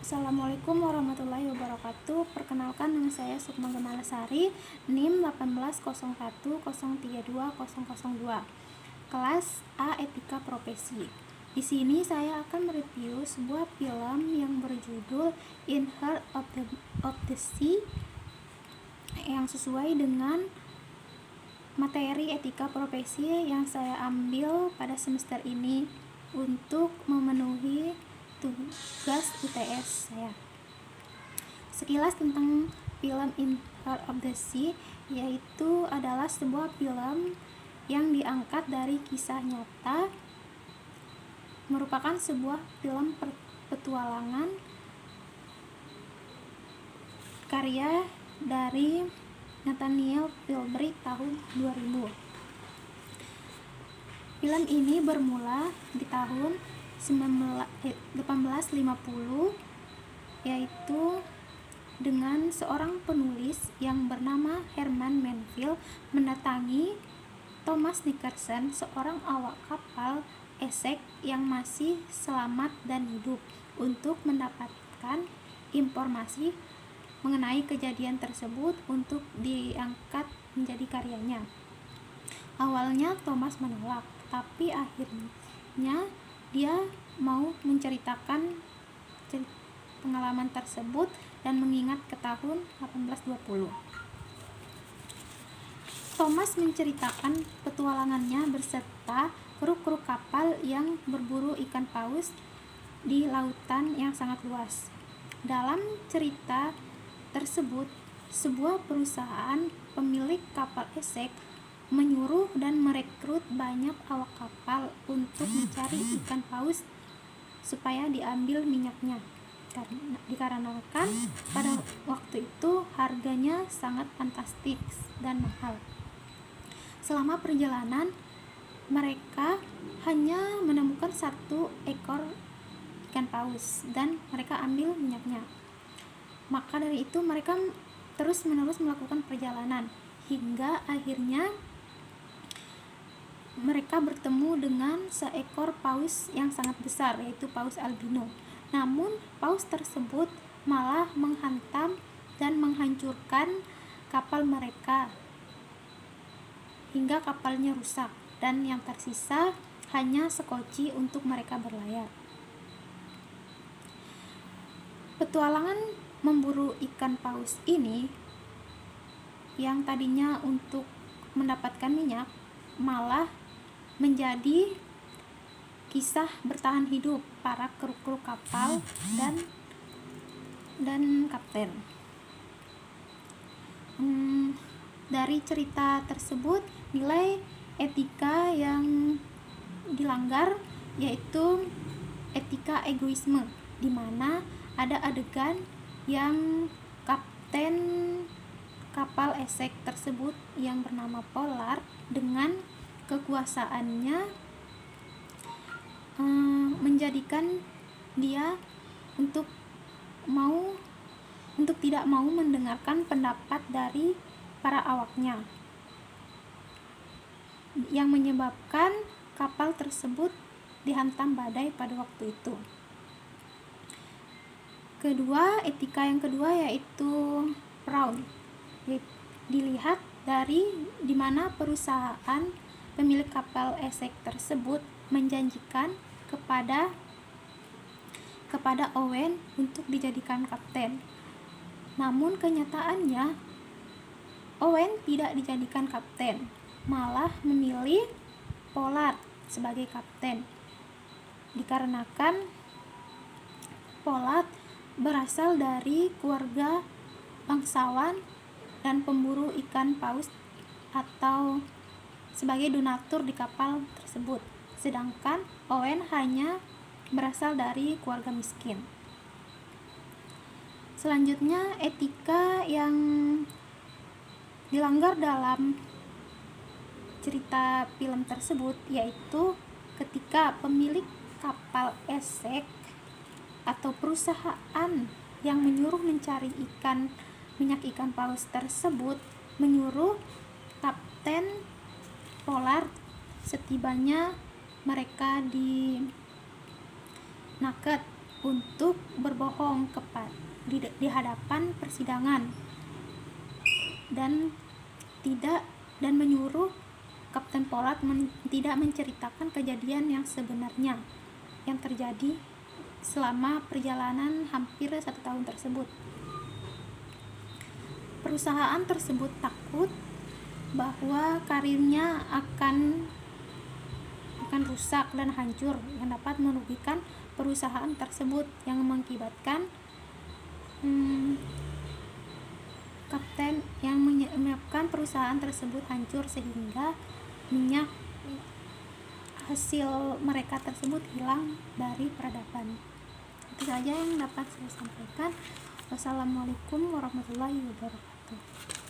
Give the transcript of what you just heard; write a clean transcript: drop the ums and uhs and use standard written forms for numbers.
Assalamualaikum warahmatullahi wabarakatuh. Perkenalkan, nama saya Sukma Gemalasari, NIM 18010320002. Kelas A Etika Profesi. Di sini saya akan mereview sebuah film yang berjudul In Heart of the Sea yang sesuai dengan materi etika profesi yang saya ambil pada semester ini untuk memenuhi tugas UTS saya. Sekilas tentang film In Heart of the Sea, yaitu adalah sebuah film yang diangkat dari kisah nyata, merupakan sebuah film petualangan karya dari Nathaniel Philbrick tahun 2000. Film ini bermula di tahun 1850, yaitu dengan seorang penulis yang bernama Herman Melville mendatangi Thomas Dickerson, seorang awak kapal Essex yang masih selamat dan hidup, untuk mendapatkan informasi mengenai kejadian tersebut untuk diangkat menjadi karyanya. Awalnya Thomas menolak, tapi akhirnya dia mau menceritakan pengalaman tersebut dan mengingat ke tahun 1820. Thomas menceritakan petualangannya berserta kru-kru kapal yang berburu ikan paus di lautan yang sangat luas. Dalam cerita tersebut, sebuah perusahaan pemilik kapal Essex menyuruh dan merekrut banyak awak kapal untuk mencari ikan paus supaya diambil minyaknya, dikarenakan pada waktu itu harganya sangat fantastis dan mahal. Selama perjalanan, mereka hanya menemukan 1 ekor ikan paus dan mereka ambil minyaknya. Maka dari itu mereka terus-menerus melakukan perjalanan hingga akhirnya mereka bertemu dengan seekor paus yang sangat besar, yaitu paus albino. Namun paus tersebut malah menghantam dan menghancurkan kapal mereka hingga kapalnya rusak, dan yang tersisa hanya sekoci untuk mereka berlayar. Petualangan memburu ikan paus ini yang tadinya untuk mendapatkan minyak malah menjadi kisah bertahan hidup para kru-kru kapal dan kapten. Dari cerita tersebut, nilai etika yang dilanggar yaitu etika egoisme, di mana ada adegan yang kapten kapal Essex tersebut yang bernama Pollard dengan kekuasaannya menjadikan dia untuk tidak mau mendengarkan pendapat dari para awaknya, yang menyebabkan kapal tersebut dihantam badai pada waktu itu. Etika yang kedua yaitu fraud. Dilihat dari dimana perusahaan pemilik kapal Essex tersebut menjanjikan kepada Owen untuk dijadikan kapten. Namun kenyataannya Owen tidak dijadikan kapten, malah memilih Pollard sebagai kapten, dikarenakan Pollard berasal dari keluarga bangsawan dan pemburu ikan paus atau sebagai donatur di kapal tersebut, sedangkan Owen hanya berasal dari keluarga miskin. Selanjutnya, etika yang dilanggar dalam cerita film tersebut yaitu ketika pemilik kapal Essex atau perusahaan yang menyuruh mencari minyak ikan paus tersebut menyuruh Kapten Pollard setibanya mereka di Naked untuk berbohong di hadapan persidangan dan menyuruh Kapten Pollard tidak menceritakan kejadian yang sebenarnya yang terjadi selama perjalanan hampir 1 tahun tersebut. Perusahaan tersebut takut bahwa karirnya akan rusak dan hancur yang dapat merugikan perusahaan tersebut, yang mengakibatkan menyebabkan perusahaan tersebut hancur sehingga minyak hasil mereka tersebut hilang dari peradaban. Itu saja yang dapat saya sampaikan. Wassalamualaikum warahmatullahi wabarakatuh.